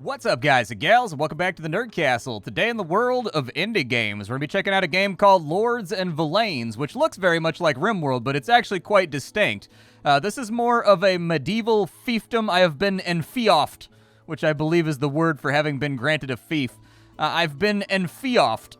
What's up, guys and gals, and welcome back to the Nerd Castle. Today in the world of indie games, we're going to be checking out a game called Lords and Villeins, which looks very much like RimWorld, but it's actually quite distinct. This is more of a medieval fiefdom. I have been enfeoffed, which I believe is the word for having been granted a fief. I've been enfeoffed,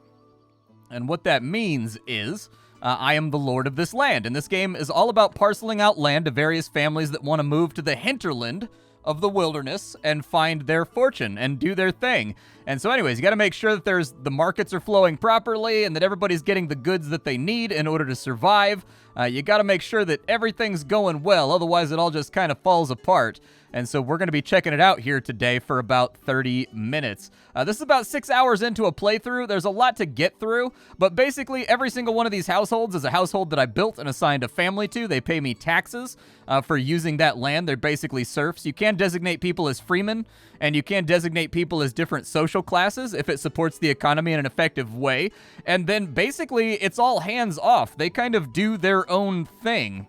and what that means is I am the lord of this land, and this game is all about parceling out land to various families that want to move to the hinterland of the wilderness and find their fortune and do their thing. And so anyways, you got to make sure that the markets are flowing properly and that everybody's getting the goods that they need in order to survive. You got to make sure that everything's going well, otherwise it all just kind of falls apart. And so we're going to be checking it out here today for about 30 minutes. This is about 6 hours into a playthrough. There's a lot to get through, but basically every single one of these households is a household that I built and assigned a family to. They pay me taxes for using that land. They're basically serfs. You can designate people as freemen, and you can designate people as different social classes if it supports the economy in an effective way. And then basically it's all hands off. They kind of do their own thing.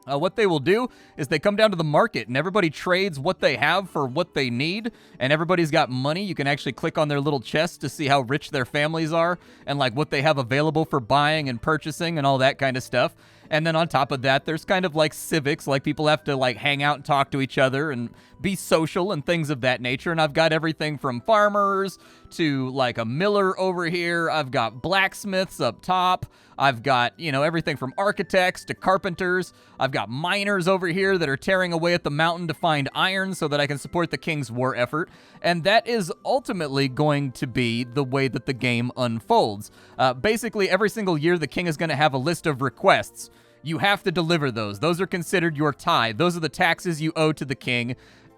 What they will do is they come down to the market and everybody trades what they have for what they need, and everybody's got money. You can actually click on their little chests to see how rich their families are and like what they have available for buying and purchasing and all that kind of stuff. And then on top of that, there's kind of like civics, like people have to like hang out and talk to each other and be social and things of that nature. And I've got everything from farmers to like a miller over here. I've got blacksmiths up top. I've got, everything from architects to carpenters. I've got miners over here that are tearing away at the mountain to find iron so that I can support the king's war effort. And that is ultimately going to be the way that the game unfolds. Basically, every single year, the king is going to have a list of requests. You have to deliver those. Those are considered your tithe. Those are the taxes you owe to the king,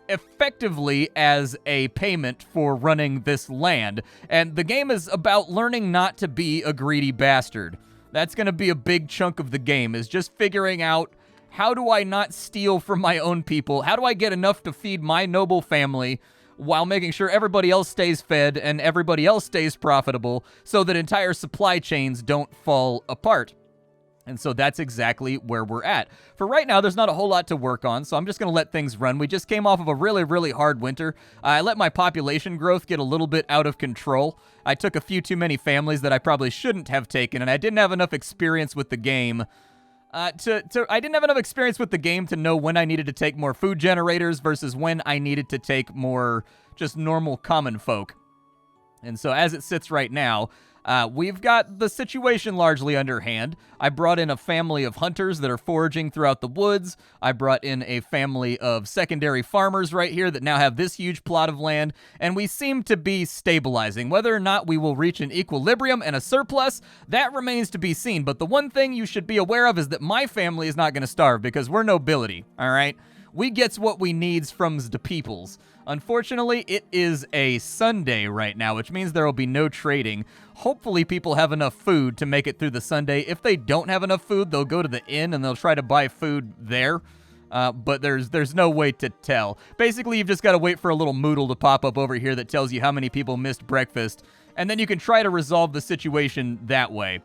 effectively as a payment for running this land. And the game is about learning not to be a greedy bastard. That's going to be a big chunk of the game, is just figuring out, how do I not steal from my own people? How do I get enough to feed my noble family while making sure everybody else stays fed and everybody else stays profitable so that entire supply chains don't fall apart? And so that's exactly where we're at. For right now, there's not a whole lot to work on, so I'm just going to let things run. We just came off of a really, really hard winter. I let my population growth get a little bit out of control. I took a few too many families that I probably shouldn't have taken, and I didn't have enough experience with the game I didn't have enough experience with the game to know when I needed to take more food generators versus when I needed to take more just normal common folk. And so as it sits right now, we've got the situation largely underhand. I brought in a family of hunters that are foraging throughout the woods. I brought in a family of secondary farmers right here that now have this huge plot of land, and we seem to be stabilizing. Whether or not we will reach an equilibrium and a surplus, that remains to be seen. But the one thing you should be aware of is that my family is not going to starve because we're nobility, all right? We gets what we needs from the peoples. Unfortunately, it is a Sunday right now, which means there will be no trading. Hopefully, people have enough food to make it through the Sunday. If they don't have enough food, they'll go to the inn and they'll try to buy food there. But there's no way to tell. Basically, you've just got to wait for a little moodle to pop up over here that tells you how many people missed breakfast, and then you can try to resolve the situation that way.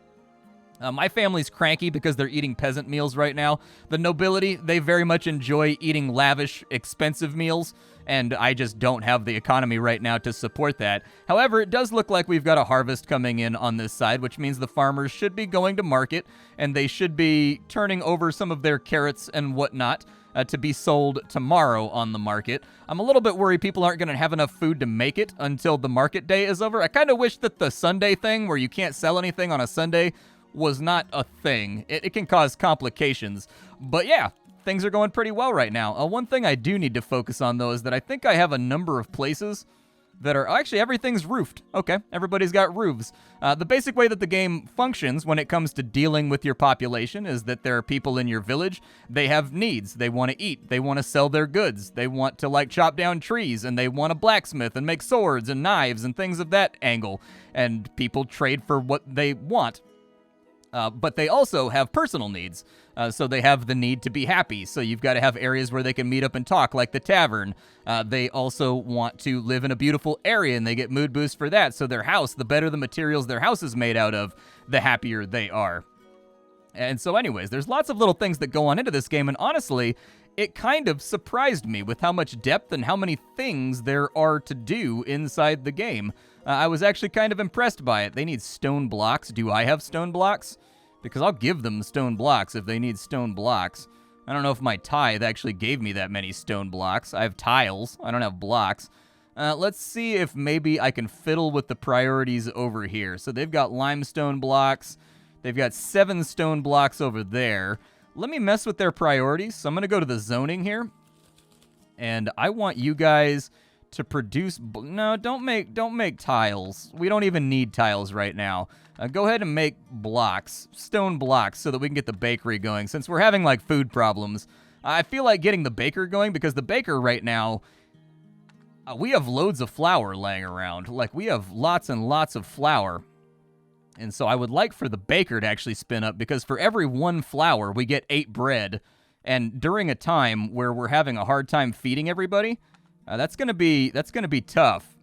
My family's cranky because they're eating peasant meals right now. The nobility, they very much enjoy eating lavish, expensive meals, and I just don't have the economy right now to support that. However, it does look like we've got a harvest coming in on this side, which means the farmers should be going to market, and they should be turning over some of their carrots and whatnot to be sold tomorrow on the market. I'm a little bit worried people aren't going to have enough food to make it until the market day is over. I kind of wish that the Sunday thing, where you can't sell anything on a Sunday, was not a thing. It can cause complications. But yeah, things are going pretty well right now. One thing I do need to focus on, though, is that I think I have a number of places that are... Actually, everything's roofed. Okay, everybody's got roofs. The basic way that the game functions when it comes to dealing with your population is that there are people in your village. They have needs. They want to eat. They want to sell their goods. They want to, chop down trees, and they want a blacksmith and make swords and knives and things of that angle. And people trade for what they want. But they also have personal needs. So they have the need to be happy. So you've got to have areas where they can meet up and talk, like the tavern. They also want to live in a beautiful area, and they get mood boosts for that. So their house, the better the materials their house is made out of, the happier they are. And so anyways, there's lots of little things that go on into this game, and honestly, it kind of surprised me with how much depth and how many things there are to do inside the game. I was actually kind of impressed by it. They need stone blocks. Do I have stone blocks? Because I'll give them stone blocks if they need stone blocks. I don't know if my tithe actually gave me that many stone blocks. I have tiles. I don't have blocks. Let's see if maybe I can fiddle with the priorities over here. So they've got limestone blocks. They've got 7 stone blocks over there. Let me mess with their priorities. So I'm going to go to the zoning here. And I want you guys to produce... No, don't make tiles. We don't even need tiles right now. Go ahead and make blocks, stone blocks, so that we can get the bakery going. Since we're having, like, food problems, I feel like getting the baker going, because the baker right now, we have loads of flour laying around. Like, we have lots and lots of flour. And so I would like for the baker to actually spin up, because for every 1 flour, we get 8 bread. And during a time where we're having a hard time feeding everybody, that's gonna be tough.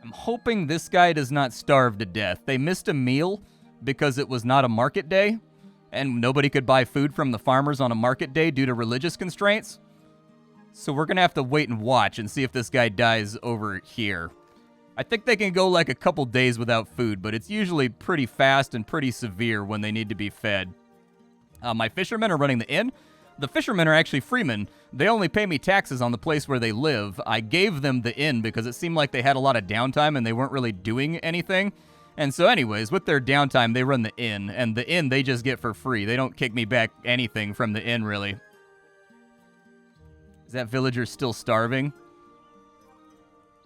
I'm hoping this guy does not starve to death. They missed a meal because it was not a market day, and nobody could buy food from the farmers on a market day due to religious constraints. So we're gonna have to wait and watch and see if this guy dies over here. I think they can go like a couple days without food, but it's usually pretty fast and pretty severe when they need to be fed. My fishermen are running the inn. The fishermen are actually freemen. They only pay me taxes on the place where they live. I gave them the inn because it seemed like they had a lot of downtime and they weren't really doing anything. And so anyways, with their downtime, they run the inn. And the inn they just get for free. They don't kick me back anything from the inn, really. Is that villager still starving?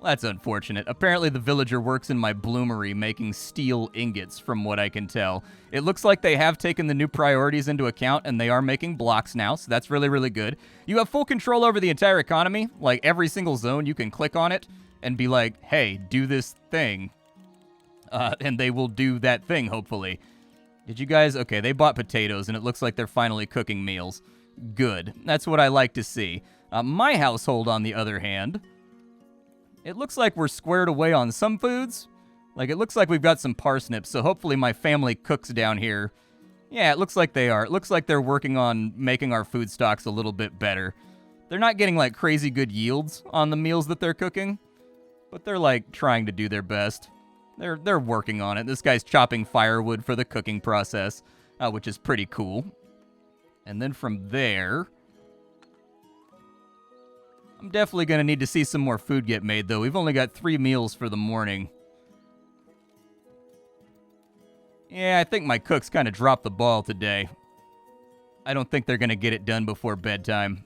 Well, that's unfortunate. Apparently the villager works in my bloomery making steel ingots, from what I can tell. It looks like they have taken the new priorities into account, and they are making blocks now, so that's really, really good. You have full control over the entire economy. Like, every single zone, you can click on it and be like, hey, do this thing. And they will do that thing, hopefully. Did you guys... Okay, they bought potatoes, and it looks like they're finally cooking meals. Good. That's what I like to see. My household, on the other hand... It looks like we're squared away on some foods. Like, it looks like we've got some parsnips, so hopefully my family cooks down here. Yeah, it looks like they are. It looks like they're working on making our food stocks a little bit better. They're not getting, like, crazy good yields on the meals that they're cooking, but they're, like, trying to do their best. They're working on it. This guy's chopping firewood for the cooking process, which is pretty cool. And then from there... I'm definitely going to need to see some more food get made, though. We've only got 3 meals for the morning. Yeah, I think my cooks kind of dropped the ball today. I don't think they're going to get it done before bedtime.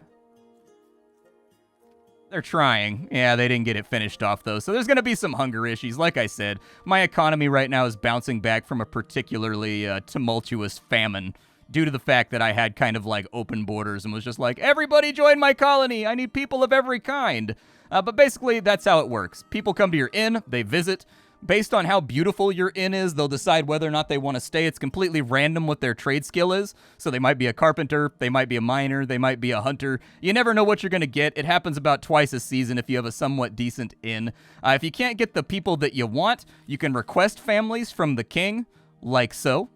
They're trying. Yeah, they didn't get it finished off, though. So there's going to be some hunger issues. Like I said, my economy right now is bouncing back from a particularly tumultuous famine, due to the fact that I had kind of like open borders and was just like, everybody join my colony. I need people of every kind. But basically, that's how it works. People come to your inn, they visit. Based on how beautiful your inn is, they'll decide whether or not they want to stay. It's completely random what their trade skill is. So they might be a carpenter, they might be a miner, they might be a hunter. You never know what you're going to get. It happens about twice a season if you have a somewhat decent inn. If you can't get the people that you want, you can request families from the king, like so.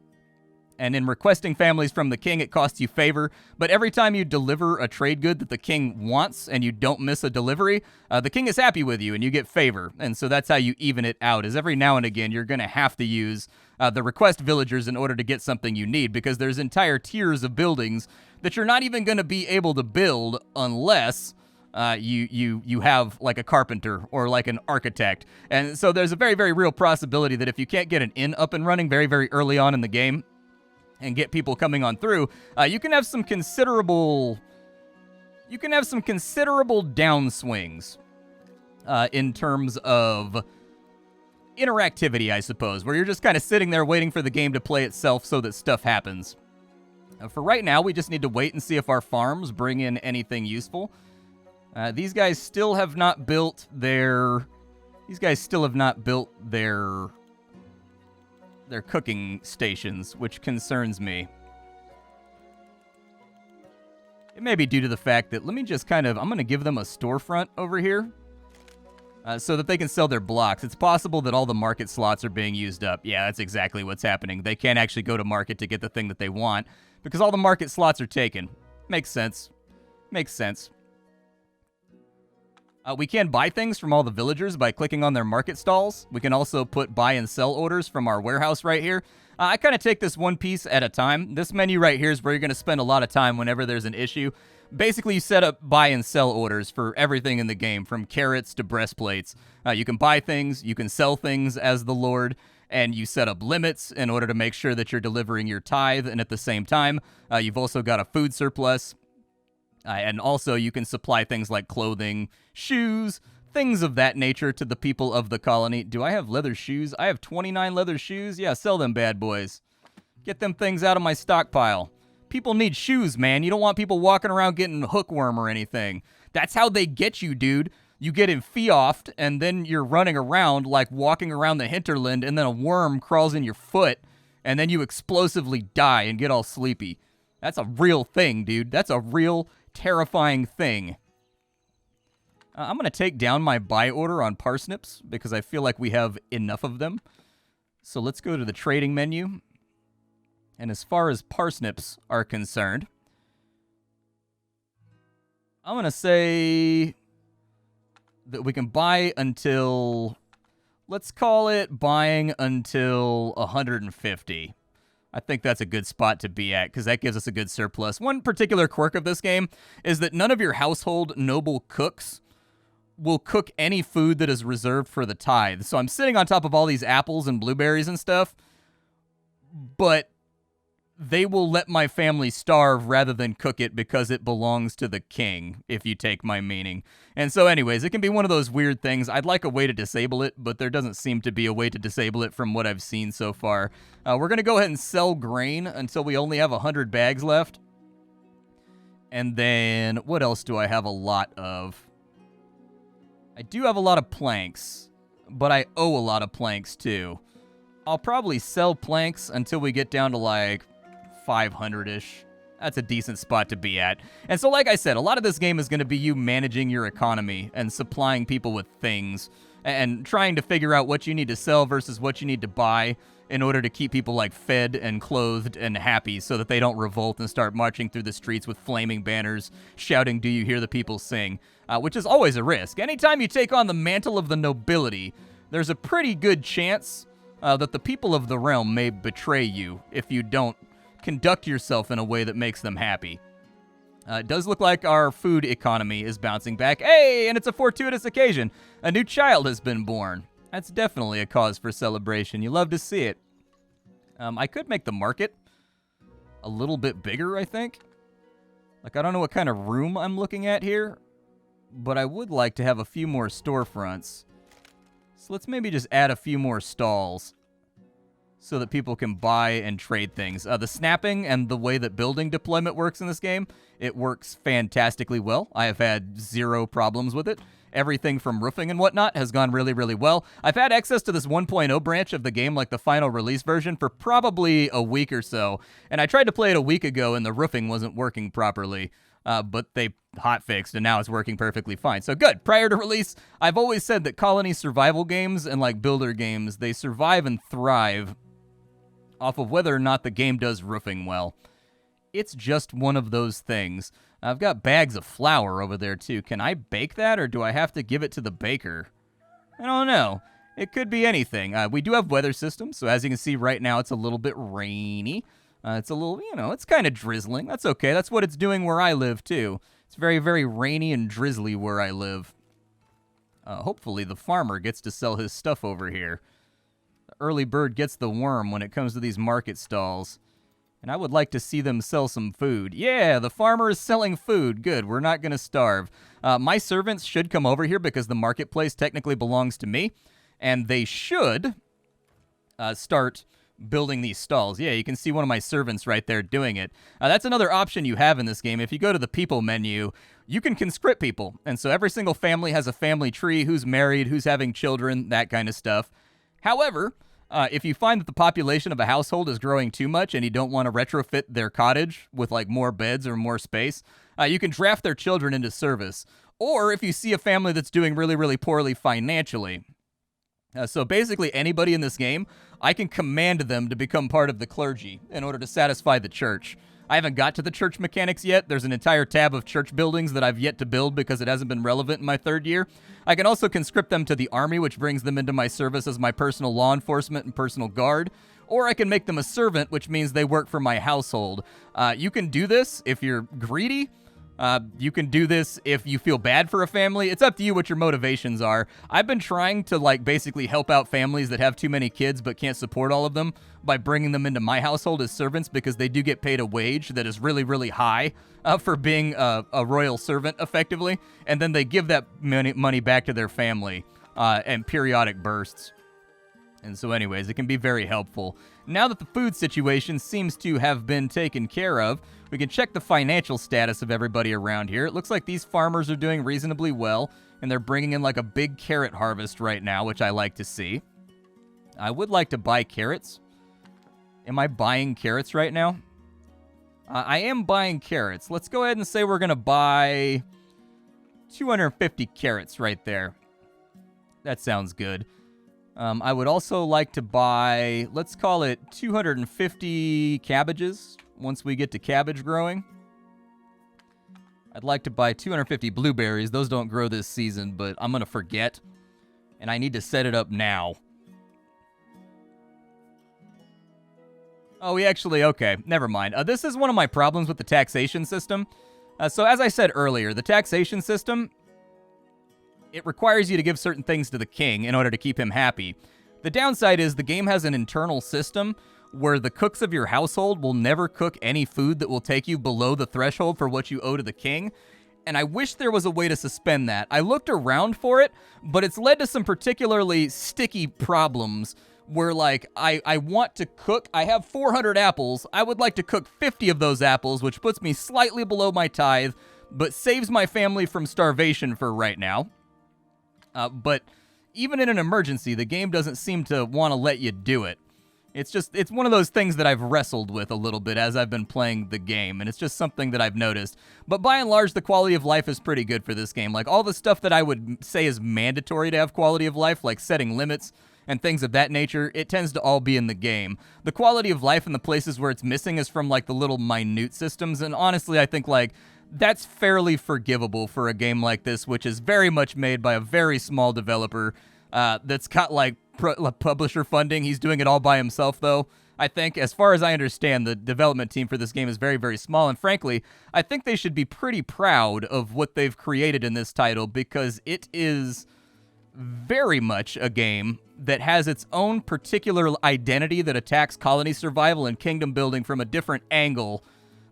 And in requesting families from the king, it costs you favor. But every time you deliver a trade good that the king wants and you don't miss a delivery, the king is happy with you and you get favor. And so that's how you even it out, is every now and again you're going to have to use the request villagers in order to get something you need, because there's entire tiers of buildings that you're not even going to be able to build unless... you have like a carpenter or like an architect. And so there's a very, very real possibility that if you can't get an inn up and running very, very early on in the game, and get people coming on through, you can have some considerable downswings in terms of interactivity, I suppose, where you're just kind of sitting there waiting for the game to play itself so that stuff happens. For right now, we just need to wait and see if our farms bring in anything useful. These guys still have not built their cooking stations, which concerns me. It may be due to the fact that, let me just I'm going to give them a storefront over here. so that they can sell their blocks. It's possible that all the market slots are being used up. Yeah, that's exactly what's happening. They can't actually go to market to get the thing that they want because all the market slots are taken. Makes sense. Makes sense. We can buy things from all the villagers by clicking on their market stalls. We can also put buy and sell orders from our warehouse right here. I kind of take this one piece at a time. This menu right here is where you're going to spend a lot of time whenever there's an issue. Basically, you set up buy and sell orders for everything in the game, from carrots to breastplates. You can buy things, you can sell things as the Lord, and you set up limits in order to make sure that you're delivering your tithe, and at the same time, you've also got a food surplus. And also, you can supply things like clothing, shoes, things of that nature to the people of the colony. Do I have leather shoes? I have 29 leather shoes. Yeah, sell them bad boys. Get them things out of my stockpile. People need shoes, man. You don't want people walking around getting hookworm or anything. That's how they get you, dude. You get enfeoffed, and then you're running around like walking around the hinterland, and then a worm crawls in your foot, and then you explosively die and get all sleepy. That's a real thing, dude. That's a real terrifying thing. I'm going to take down my buy order on parsnips because I feel like we have enough of them. So let's go to the trading menu. And as far as parsnips are concerned, I'm going to say that we can buy until, let's call it buying until 150. I think that's a good spot to be at because that gives us a good surplus. One particular quirk of this game is that none of your household noble cooks will cook any food that is reserved for the tithe. So I'm sitting on top of all these apples and blueberries and stuff, but they will let my family starve rather than cook it because it belongs to the king, if you take my meaning. And so anyways, it can be one of those weird things. I'd like a way to disable it, but there doesn't seem to be a way to disable it from what I've seen so far. We're going to go ahead and sell grain until we only have 100 bags left. And then, what else do I have a lot of? I do have a lot of planks, but I owe a lot of planks too. I'll probably sell planks until we get down to like 500-ish. That's a decent spot to be at. And so like I said, a lot of this game is going to be you managing your economy and supplying people with things and trying to figure out what you need to sell versus what you need to buy in order to keep people like fed and clothed and happy so that they don't revolt and start marching through the streets with flaming banners shouting, "Do you hear the people sing?" Which is always a risk. Anytime you take on the mantle of the nobility, there's a pretty good chance that the people of the realm may betray you if you don't conduct yourself in a way that makes them happy. It does look like our food economy is bouncing back. Hey, and it's a fortuitous occasion. A new child has been born. That's definitely a cause for celebration. You love to see it. I could make the market a little bit bigger, I think. Like, I don't know what kind of room I'm looking at here, but I would like to have a few more storefronts. So let's maybe just add a few more stalls so that people can buy and trade things. The snapping and the way that building deployment works in this game, it works fantastically well. I have had zero problems with it. Everything from roofing and whatnot has gone really, really well. I've had access to this 1.0 branch of the game, like the final release version, for probably a week or so. And I tried to play it a week ago, and the roofing wasn't working properly. But they hotfixed, and now it's working perfectly fine. So good. Prior to release, I've always said that colony survival games and like builder games, they survive and thrive off of whether or not the game does roofing well. It's just one of those things. I've got bags of flour over there too. Can I bake that, or do I have to give it to the baker? I don't know. It could be anything. We do have weather systems, so as you can see right now, it's a little bit rainy. It's a little, it's kind of drizzling. That's okay. That's what it's doing where I live, too. It's very, very rainy and drizzly where I live. Hopefully the farmer gets to sell his stuff over here. The early bird gets the worm when it comes to these market stalls. And I would like to see them sell some food. Yeah, the farmer is selling food. Good, we're not going to starve. My servants should come over here because the marketplace technically belongs to me. And they should start building these stalls. Yeah, you can see one of my servants right there doing it. That's another option you have in this game. If you go to the people menu, you can conscript people. And so every single family has a family tree, who's married, who's having children, that kind of stuff. However, if you find that the population of a household is growing too much and you don't want to retrofit their cottage with like more beds or more space, you can draft their children into service. or if you see a family that's doing really, really poorly financially. So basically, anybody in this game, I can command them to become part of the clergy in order to satisfy the church. I haven't got to the church mechanics yet. There's an entire tab of church buildings that I've yet to build because it hasn't been relevant in my 3rd year. I can also conscript them to the army, which brings them into my service as my personal law enforcement and personal guard. Or I can make them a servant, which means they work for my household. You can do this if you're greedy. You can do this if you feel bad for a family. It's up to you what your motivations are. I've been trying to, like, basically help out families that have too many kids but can't support all of them by bringing them into my household as servants, because they do get paid a wage that is really, really high for being a royal servant, effectively. And then they give that money back to their family in periodic bursts. And so anyways, it can be very helpful. Now that the food situation seems to have been taken care of, we can check the financial status of everybody around here. It looks like these farmers are doing reasonably well, and they're bringing in like a big carrot harvest right now, which I like to see. I would like to buy carrots. Am I buying carrots right now? I am buying carrots. Let's go ahead and say we're going to buy 250 carrots right there. That sounds good. I would also like to buy, let's call it 250 cabbages once we get to cabbage growing. I'd like to buy 250 blueberries. Those don't grow this season, but I'm going to forget. And I need to set it up now. Oh, we actually, okay, never mind. This is one of my problems with the taxation system. So as I said earlier, the taxation system, it requires you to give certain things to the king in order to keep him happy. The downside is the game has an internal system where the cooks of your household will never cook any food that will take you below the threshold for what you owe to the king. And I wish there was a way to suspend that. I looked around for it, but it's led to some particularly sticky problems where, like, I want to cook. I have 400 apples. I would like to cook 50 of those apples, which puts me slightly below my tithe, but saves my family from starvation for right now. But even in an emergency, the game doesn't seem to want to let you do it. It's one of those things that I've wrestled with a little bit as I've been playing the game, and it's just something that I've noticed. But by and large, the quality of life is pretty good for this game. Like, all the stuff that I would say is mandatory to have quality of life, like setting limits and things of that nature, it tends to all be in the game. The quality of life in the places where it's missing is from, like, the little minute systems, and honestly, I think, like, that's fairly forgivable for a game like this, which is very much made by a very small developer that's got, like, publisher funding. He's doing it all by himself, though. I think, as far as I understand, the development team for this game is very, very small, and frankly, I think they should be pretty proud of what they've created in this title, because it is very much a game that has its own particular identity that attacks colony survival and kingdom building from a different angle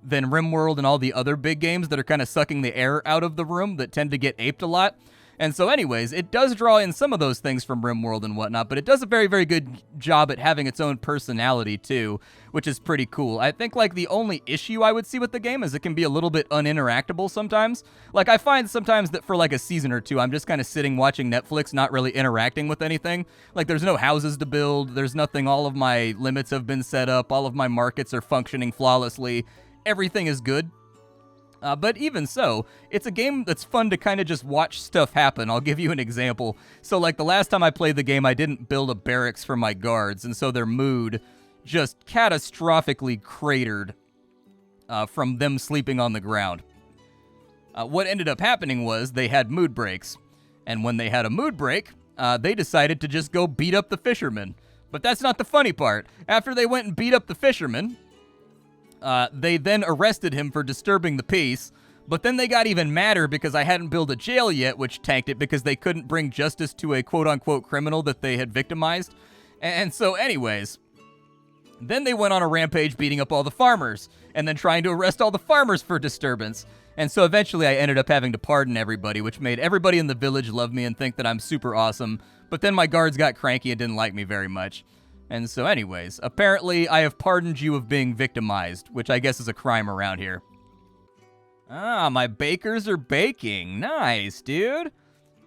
than RimWorld and all the other big games that are kind of sucking the air out of the room that tend to get aped a lot. And so anyways, it does draw in some of those things from RimWorld and whatnot, but it does a very, very good job at having its own personality too, which is pretty cool. I think, like, the only issue I would see with the game is it can be a little bit uninteractable sometimes. Like, I find sometimes that for, like, a season or two, I'm just kind of sitting watching Netflix, not really interacting with anything. Like, there's no houses to build, there's nothing, all of my limits have been set up, all of my markets are functioning flawlessly, everything is good. But even so, it's a game that's fun to kind of just watch stuff happen. I'll give you an example. So, like, the last time I played the game, I didn't build a barracks for my guards, and so their mood just catastrophically cratered from them sleeping on the ground. What ended up happening was they had mood breaks, and when they had a mood break, they decided to just go beat up the fishermen. But that's not the funny part. After they went and beat up the fishermen, they then arrested him for disturbing the peace, but then they got even madder because I hadn't built a jail yet, which tanked it because they couldn't bring justice to a quote-unquote criminal that they had victimized. And so anyways, then they went on a rampage beating up all the farmers, and then trying to arrest all the farmers for disturbance. And so eventually I ended up having to pardon everybody, which made everybody in the village love me and think that I'm super awesome, but then my guards got cranky and didn't like me very much. And so anyways, apparently I have pardoned you of being victimized, which I guess is a crime around here. Ah, my bakers are baking. Nice, dude.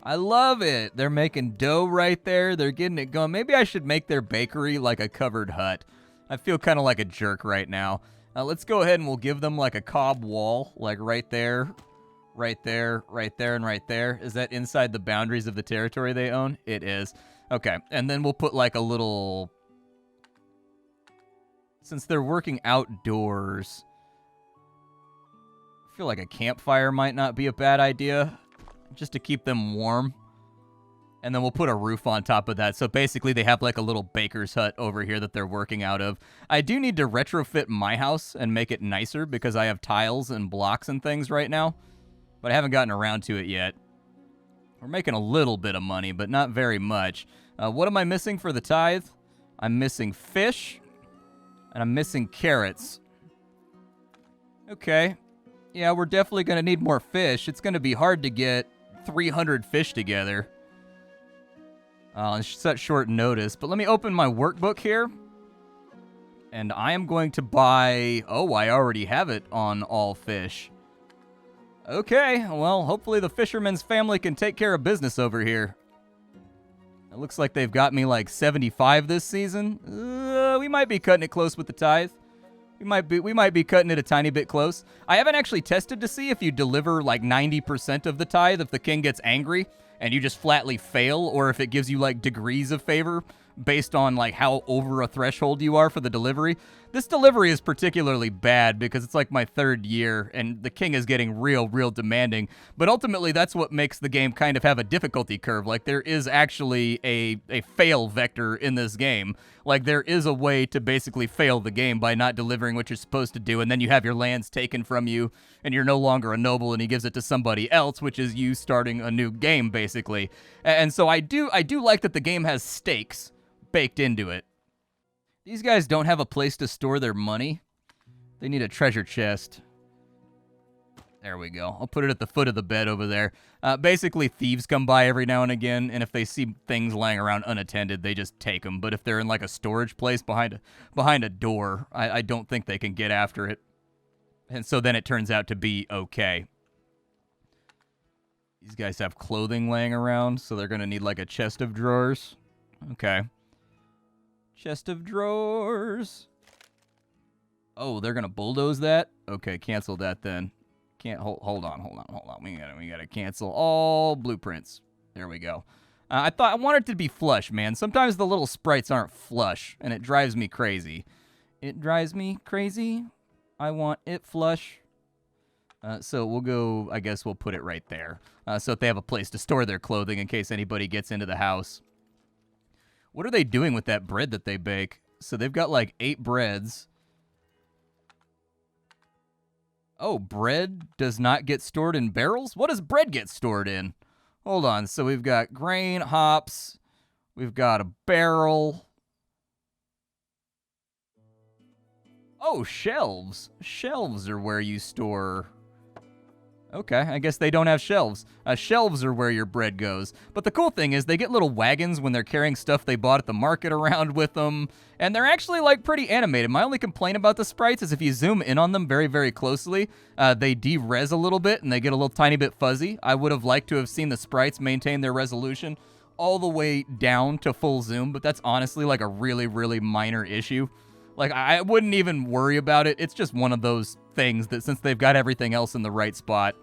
I love it. They're making dough right there. They're getting it going. Maybe I should make their bakery like a covered hut. I feel kind of like a jerk right now. Let's go ahead and we'll give them like a cob wall, like right there. right there, and right there. Is that inside the boundaries of the territory they own? It is. Okay, and then we'll put like a little... Since they're working outdoors, I feel like a campfire might not be a bad idea, just to keep them warm. And then we'll put a roof on top of that. So basically they have like a little baker's hut over here that they're working out of. I do need to retrofit my house and make it nicer because I have tiles and blocks and things right now. But I haven't gotten around to it yet. We're making a little bit of money, but not very much. What am I missing for the tithe? I'm missing fish. And I'm missing carrots. Okay. Yeah, we're definitely going to need more fish. It's going to be hard to get 300 fish together. On such short notice. But let me open my workbook here. And I am going to buy... Oh, I already have it on all fish. Okay, well, hopefully the fisherman's family can take care of business over here. It looks like they've got me like 75 this season. We might be cutting it close with the tithe. We might be cutting it a tiny bit close. I haven't actually tested to see if you deliver like 90% of the tithe if the king gets angry and you just flatly fail, or if it gives you like degrees of favor based on like how over a threshold you are for the delivery. This delivery is particularly bad because it's like my third year and the king is getting real demanding. But ultimately that's what makes the game kind of have a difficulty curve. Like there is actually a fail vector in this game. Like there is a way to basically fail the game by not delivering what you're supposed to do, and then you have your lands taken from you and you're no longer a noble and he gives it to somebody else, which is you starting a new game basically. And so I do like that the game has stakes baked into it. These guys don't have a place to store their money. They need a treasure chest. There we go. I'll put it at the foot of the bed over there. Basically, thieves come by every now and again, and if they see things lying around unattended, they just take them. But if they're in like a storage place behind a door, I don't think they can get after it. And so then it turns out to be okay. These guys have clothing laying around, so they're going to need like a chest of drawers. Okay. Chest of drawers. Oh, they're gonna bulldoze that? Okay, cancel that then. Can't hold on. We gotta cancel all blueprints. There we go. I wanted it to be flush, man. Sometimes the little sprites aren't flush, and it drives me crazy. It drives me crazy. I want it flush. So we'll go, I guess we'll put it right there. So if they have a place to store their clothing in case anybody gets into the house. What are they doing with that bread that they bake? So they've got like 8 breads. Oh, bread does not get stored in barrels? What does bread get stored in? Hold on. So we've got grain, hops. We've got a barrel. Oh, shelves. Shelves are where you store... Okay, I guess they don't have shelves. Shelves are where your bread goes. But the cool thing is they get little wagons when they're carrying stuff they bought at the market around with them. And they're actually, like, pretty animated. My only complaint about the sprites is if you zoom in on them very closely, they de-res a little bit and they get a little tiny bit fuzzy. I would have liked to have seen the sprites maintain their resolution all the way down to full zoom, but that's honestly, like, a really minor issue. Like, I wouldn't even worry about it. It's just one of those things that since they've got everything else in the right spot,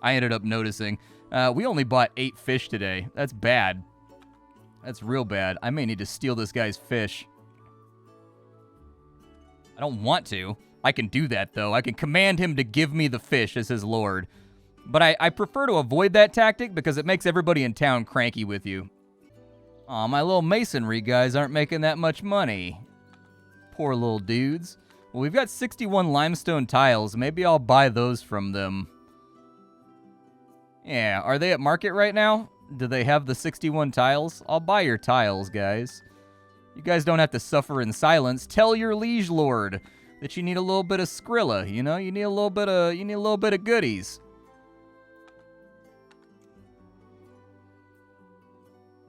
I ended up noticing. We only bought 8 fish today. That's bad. That's real bad. I may need to steal this guy's fish. I don't want to. I can do that, though. I can command him to give me the fish as his lord. But I prefer to avoid that tactic because it makes everybody in town cranky with you. Aw, my little masonry guys aren't making that much money. Poor little dudes. Well, we've got 61 limestone tiles. Maybe I'll buy those from them. Yeah, are they at market right now? Do they have the 61 tiles? I'll buy your tiles, guys. You guys don't have to suffer in silence. Tell your liege lord that you need a little bit of Skrilla, you know? You need a little bit of goodies.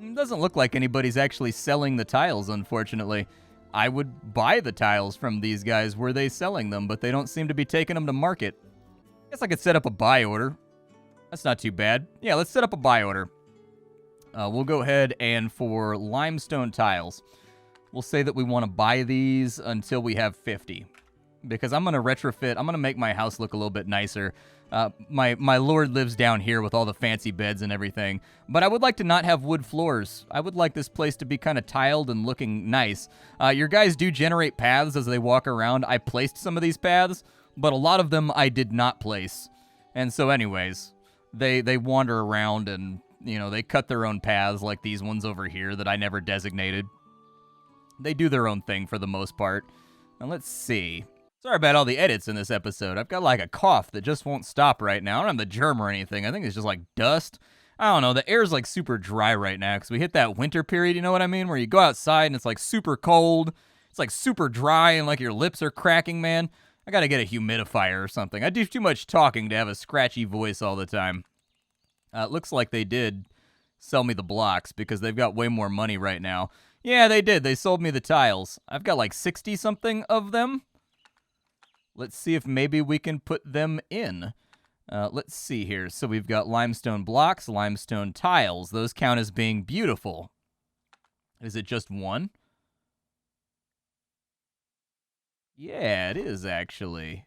It doesn't look like anybody's actually selling the tiles, unfortunately. I would buy the tiles from these guys were they selling them, but they don't seem to be taking them to market. I guess I could set up a buy order. That's not too bad. Yeah, let's set up a buy order. We'll go ahead and for limestone tiles, we'll say that we want to buy these until we have 50. Because I'm going to retrofit, I'm going to make my house look a little bit nicer. My lord lives down here with all the fancy beds and everything, but I would like to not have wood floors. I would like this place to be kind of tiled and looking nice. Your guys do generate paths as they walk around. I placed some of these paths, but a lot of them I did not place. And so anyways, they wander around and, you know, they cut their own paths like these ones over here that I never designated. They do their own thing for the most part. Now let's see. Sorry about all the edits in this episode. I've got like a cough that just won't stop right now. I don't have the germ or anything. I think it's just like dust. I don't know. The air's like super dry right now because we hit that winter period, you know what I mean? Where you go outside and it's like super cold. It's like super dry and like your lips are cracking, man. I gotta get a humidifier or something. I do too much talking to have a scratchy voice all the time. It looks like they did sell me the blocks because they've got way more money right now. Yeah, they did. They sold me the tiles. I've got like 60-something of them. Let's see if maybe we can put them in. Let's see here. So we've got limestone blocks, limestone tiles. Those count as being beautiful. Is it just one? Yeah, it is actually.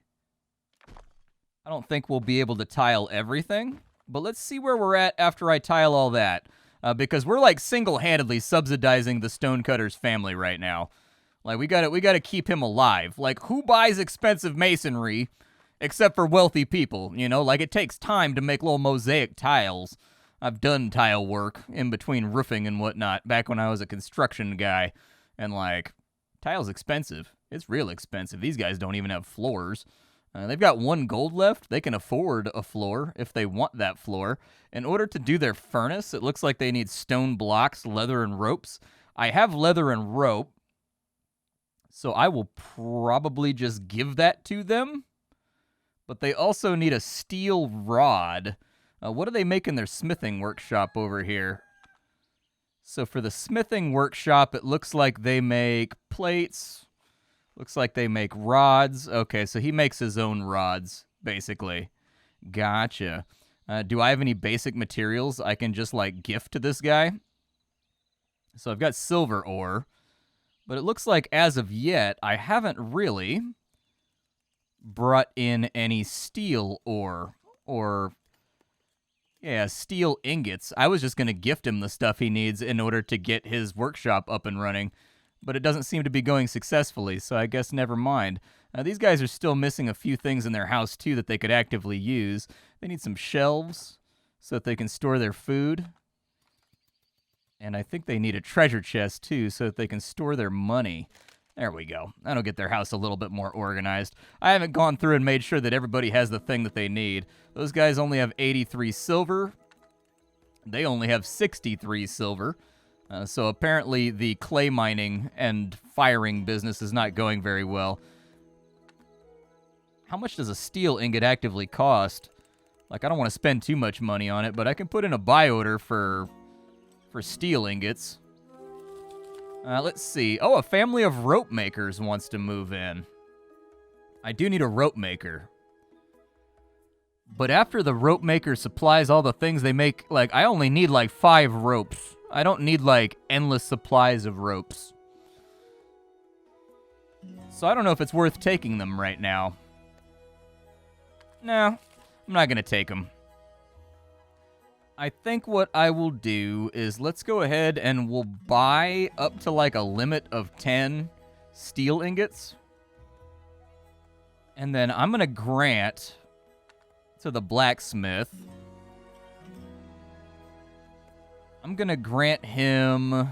I don't think we'll be able to tile everything, but let's see where we're at after I tile all that. Because we're like single-handedly subsidizing the Stonecutter's family right now. Like we gotta keep him alive. Like who buys expensive masonry except for wealthy people, you know? Like it takes time to make little mosaic tiles. I've done tile work in between roofing and whatnot back when I was a construction guy. And like, tile's expensive. It's real expensive. These guys don't even have floors. They've got 1 gold left. They can afford a floor if they want that floor. In order to do their furnace, it looks like they need stone blocks, leather, and ropes. I have leather and rope, so I will probably just give that to them. But they also need a steel rod. What do they make in their smithing workshop over here? So for the smithing workshop, it looks like they make plates. Looks like they make rods. Okay, so he makes his own rods, basically. Gotcha. Do I have any basic materials I can just, like, gift to this guy? So I've got silver ore. But it looks like, as of yet, I haven't really brought in any steel ore. Or, yeah, steel ingots. I was just going to gift him the stuff he needs in order to get his workshop up and running. But it doesn't seem to be going successfully, so I guess never mind. These guys are still missing a few things in their house, too, that they could actively use. They need some shelves so that they can store their food. And I think they need a treasure chest, too, so that they can store their money. There we go. That'll get their house a little bit more organized. I haven't gone through and made sure that everybody has the thing that they need. Those guys only have 83 silver. They only have 63 silver. So apparently the clay mining and firing business is not going very well. How much does a steel ingot actively cost? Like, I don't want to spend too much money on it, but I can put in a buy order for steel ingots. Let's see. Oh, a family of rope makers wants to move in. I do need a rope maker. But after the rope maker supplies all the things they make, like, I only need like 5 ropes. I don't need, like, endless supplies of ropes. So I don't know if it's worth taking them right now. No, I'm not going to take them. I think what I will do is let's go ahead and we'll buy up to, like, a limit of 10 steel ingots. And then I'm going to grant to the blacksmith. I'm going to grant him...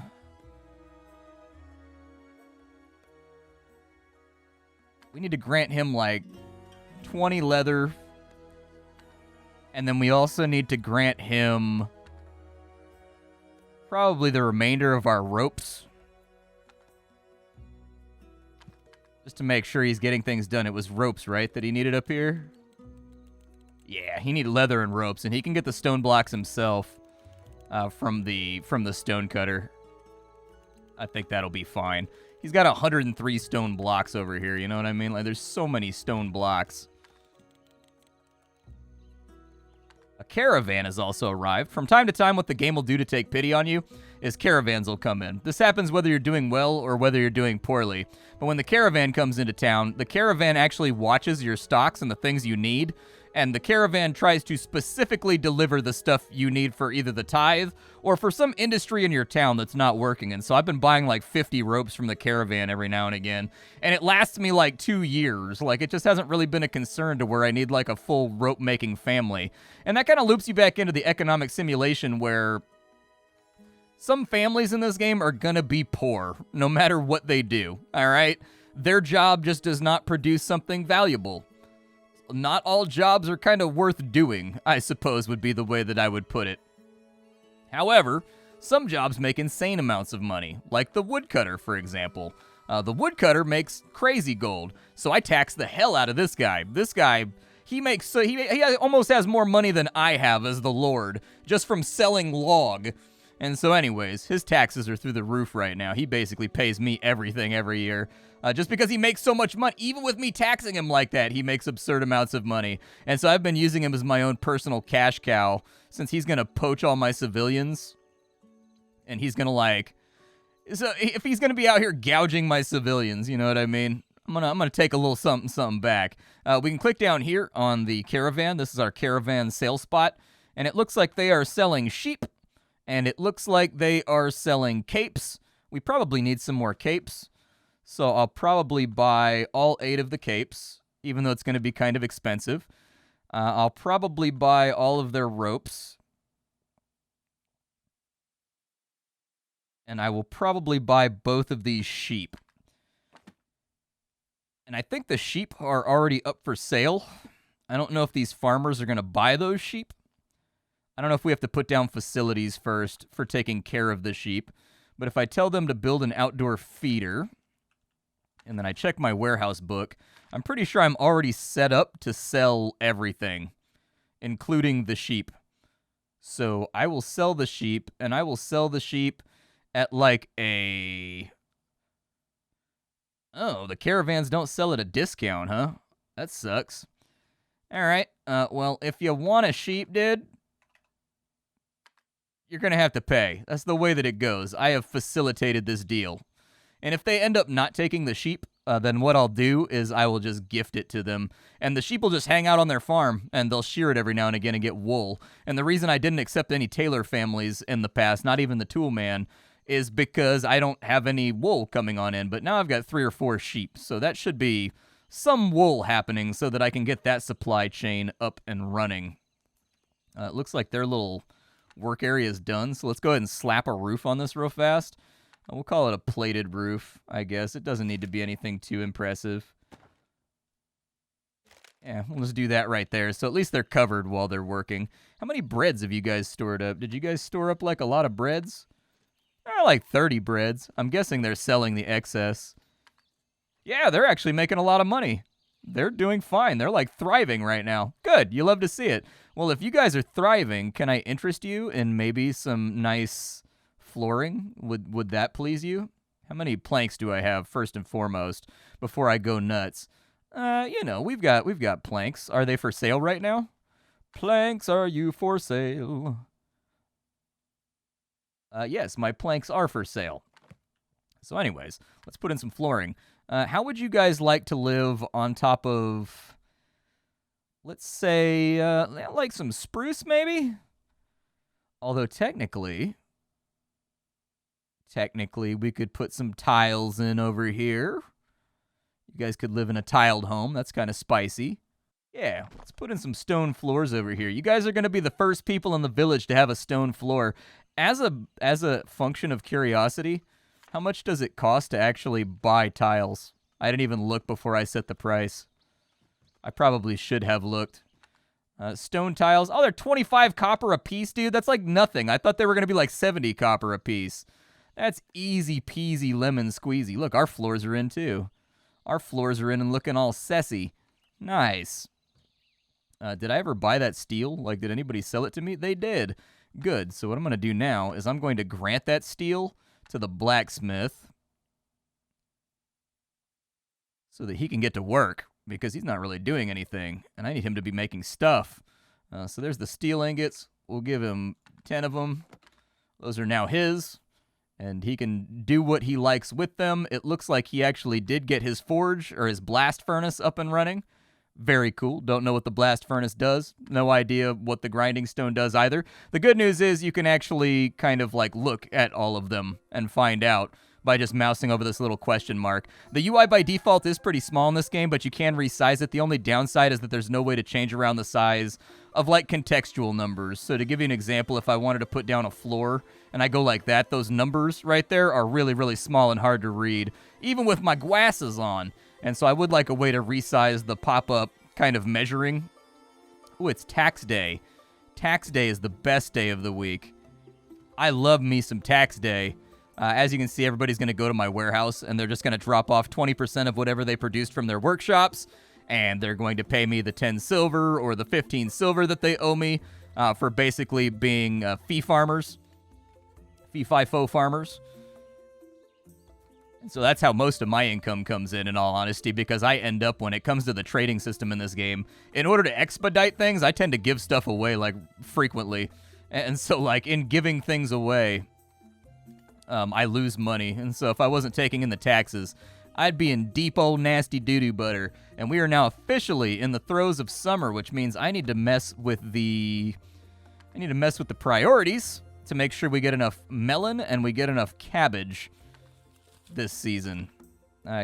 We need to grant him, like, 20 leather. And then we also need to grant him probably the remainder of our ropes. Just to make sure he's getting things done. It was ropes, right, that he needed up here? Yeah, he needed leather and ropes, and he can get the stone blocks himself. From the stonecutter. I think that'll be fine. He's got 103 stone blocks over here, you know what I mean? Like, there's so many stone blocks. A caravan has also arrived. From time to time, what the game will do to take pity on you is caravans will come in. This happens whether you're doing well or whether you're doing poorly. But when the caravan comes into town, the caravan actually watches your stocks and the things you need, and the caravan tries to specifically deliver the stuff you need for either the tithe or for some industry in your town that's not working. And so I've been buying like 50 ropes from the caravan every now and again, and it lasts me like 2 years. Like, it just hasn't really been a concern to where I need like a full rope making family. And that kind of loops you back into the economic simulation where some families in this game are gonna be poor no matter what they do, all right? Their job just does not produce something valuable. Not all jobs are kind of worth doing, I suppose would be the way that I would put it. However, some jobs make insane amounts of money, like the woodcutter, for example. The woodcutter makes crazy gold, so I tax the hell out of this guy. This guy, he almost has more money than I have as the Lord, just from selling log. And so anyways, his taxes are through the roof right now. He basically pays me everything every year. Just because he makes so much money. Even with me taxing him like that, he makes absurd amounts of money. And so I've been using him as my own personal cash cow, since he's going to poach all my civilians. And he's going to so if he's going to be out here gouging my civilians, you know what I mean? I'm gonna take a little something back. We can click down here on the caravan. This is our caravan sales spot. And it looks like they are selling sheep. And it looks like they are selling capes. We probably need some more capes. So I'll probably buy all 8 of the capes, even though it's going to be kind of expensive. I'll probably buy all of their ropes. And I will probably buy both of these sheep. And I think the sheep are already up for sale. I don't know if these farmers are going to buy those sheep. I don't know if we have to put down facilities first for taking care of the sheep. But if I tell them to build an outdoor feeder, and then I check my warehouse book, I'm pretty sure I'm already set up to sell everything, including the sheep. So I will sell the sheep, and I will sell the sheep at like a... Oh, the caravans don't sell at a discount, huh? That sucks. All right, well, if you want a sheep, dude, you're going to have to pay. That's the way that it goes. I have facilitated this deal. And if they end up not taking the sheep, then what I'll do is I will just gift it to them. And the sheep will just hang out on their farm, and they'll shear it every now and again and get wool. And the reason I didn't accept any tailor families in the past, not even the tool man, is because I don't have any wool coming on in. But now I've got 3 or 4 sheep, so that should be some wool happening so that I can get that supply chain up and running. It looks like their little work area is done, so let's go ahead and slap a roof on this real fast. We'll call it a plated roof, I guess. It doesn't need to be anything too impressive. Yeah, we'll just do that right there, so at least they're covered while they're working. How many breads have you guys stored up? Did you guys store up, like, a lot of breads? Like 30 breads. I'm guessing they're selling the excess. Yeah, they're actually making a lot of money. They're doing fine. They're, like, thriving right now. Good. You love to see it. Well, if you guys are thriving, can I interest you in maybe some nice flooring? Would that please you? How many planks do I have, first and foremost, before I go nuts? You know, we've got planks. Are they for sale right now? Planks, are you for sale? Yes, my planks are for sale. So anyways, let's put in some flooring. How would you guys like to live on top of, let's say, like some spruce maybe? Although technically, we could put some tiles in over here. You guys could live in a tiled home. That's kind of spicy. Yeah, let's put in some stone floors over here. You guys are going to be the first people in the village to have a stone floor. As a function of curiosity, how much does it cost to actually buy tiles? I didn't even look before I set the price. I probably should have looked. Stone tiles. Oh, they're 25 copper a piece, dude. That's like nothing. I thought they were going to be like 70 copper a piece. That's easy peasy lemon squeezy. Look, our floors are in too. Our floors are in and looking all sassy. Nice. Did I ever buy that steel? Like, did anybody sell it to me? They did. Good. So what I'm going to do now is I'm going to grant that steel to the blacksmith so that he can get to work, because he's not really doing anything, and I need him to be making stuff. So there's the steel ingots. We'll give him 10 of them. Those are now his, and he can do what he likes with them. It looks like he actually did get his forge, or his blast furnace, up and running, Very cool. Don't know what the blast furnace does. No idea what the grinding stone does either. The good news is you can actually kind of like look at all of them and find out by just mousing over this little question mark. The UI by default is pretty small in this game, but you can resize it. The only downside is that there's no way to change around the size of like contextual numbers. So to give you an example, if I wanted to put down a floor and I go like that, those numbers right there are really, really small and hard to read, even with my glasses on. And so I would like a way to resize the pop-up kind of measuring. Ooh, it's tax day. Tax day is the best day of the week. I love me some tax day. As you can see, everybody's going to go to my warehouse, and they're just going to drop off 20% of whatever they produced from their workshops, and they're going to pay me the 10 silver or the 15 silver that they owe me for basically being fee-fi-fo farmers. And so that's how most of my income comes in all honesty, because I end up, when it comes to the trading system in this game, in order to expedite things, I tend to give stuff away, like, frequently. And so, like, in giving things away, I lose money. And so if I wasn't taking in the taxes, I'd be in deep old nasty doo-doo butter. And we are now officially in the throes of summer, which means I need to mess with the priorities to make sure we get enough melon and we get enough cabbage this season.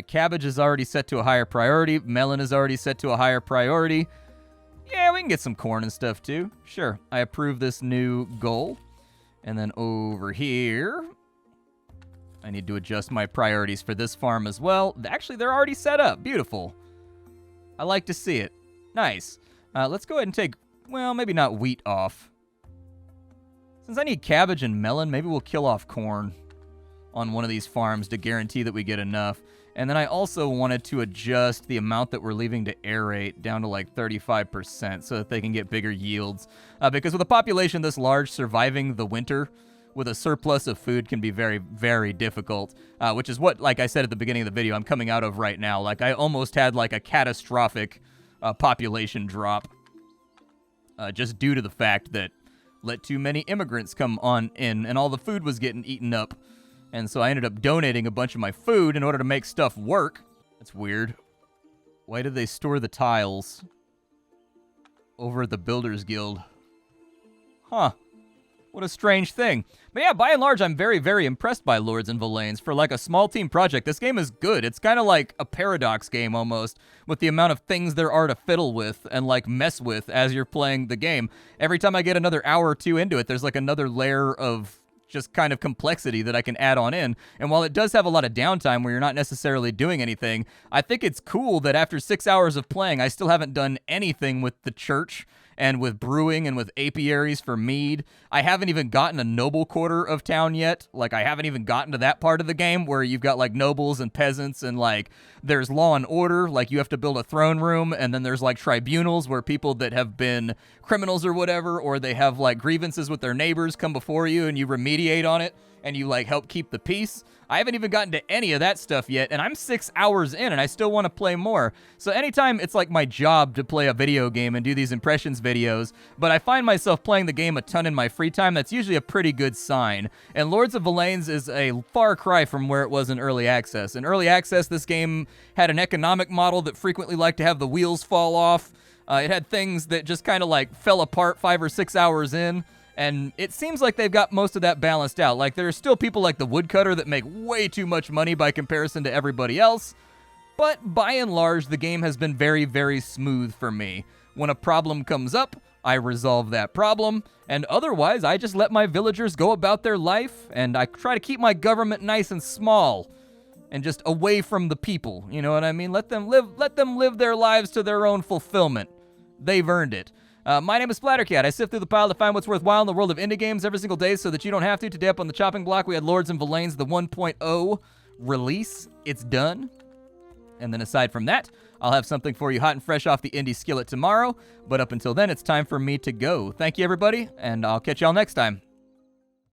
Cabbage is already set to a higher priority. Melon is already set to a higher priority. Yeah, we can get some corn and stuff too. Sure, I approve this new goal. And then over here, I need to adjust my priorities for this farm as well. Actually, they're already set up. Beautiful. I like to see it. Nice. Let's go ahead and take, well, maybe not wheat off. Since I need cabbage and melon, maybe we'll kill off corn on one of these farms to guarantee that we get enough. And then I also wanted to adjust the amount that we're leaving to aerate down to like 35% so that they can get bigger yields. Because with a population this large, surviving the winter with a surplus of food can be very, very difficult, which is what, like I said at the beginning of the video, I'm coming out of right now. Like, I almost had like a catastrophic population drop just due to the fact that let too many immigrants come on in and all the food was getting eaten up. And so I ended up donating a bunch of my food in order to make stuff work. That's weird. Why did they store the tiles over at the Builders Guild? Huh. What a strange thing. But yeah, by and large, I'm very, very impressed by Lords and Villeins. For like a small team project, this game is good. It's kind of like a Paradox game almost, with the amount of things there are to fiddle with and like mess with as you're playing the game. Every time I get another hour or two into it, there's like another layer of just kind of complexity that I can add on in. And while it does have a lot of downtime where you're not necessarily doing anything, I think it's cool that after 6 hours of playing, I still haven't done anything with the church and with brewing and with apiaries for mead. I haven't even gotten a noble quarter of town yet. Like, I haven't even gotten to that part of the game where you've got like nobles and peasants and like there's law and order. Like, you have to build a throne room, and then there's like tribunals where people that have been criminals or whatever, or they have like grievances with their neighbors, come before you and you remediate on it and you like help keep the peace. I haven't even gotten to any of that stuff yet, and I'm 6 hours in, and I still want to play more. So anytime it's like my job to play a video game and do these impressions videos, but I find myself playing the game a ton in my free time, that's usually a pretty good sign. And Lords of Villeins is a far cry from where it was in early access. In early access, this game had an economic model that frequently liked to have the wheels fall off. It had things that just kind of like fell apart 5 or 6 hours in. And it seems like they've got most of that balanced out. Like, there are still people like the woodcutter that make way too much money by comparison to everybody else. But by and large, the game has been very, very smooth for me. When a problem comes up, I resolve that problem. And otherwise, I just let my villagers go about their life. And I try to keep my government nice and small. And just away from the people. You know what I mean? Let them live their lives to their own fulfillment. They've earned it. My name is Splattercat. I sift through the pile to find what's worthwhile in the world of indie games every single day so that you don't have to. Today up on the chopping block, we had Lords and Villeins, the 1.0 release. It's done. And then aside from that, I'll have something for you hot and fresh off the indie skillet tomorrow. But up until then, it's time for me to go. Thank you, everybody, and I'll catch y'all next time.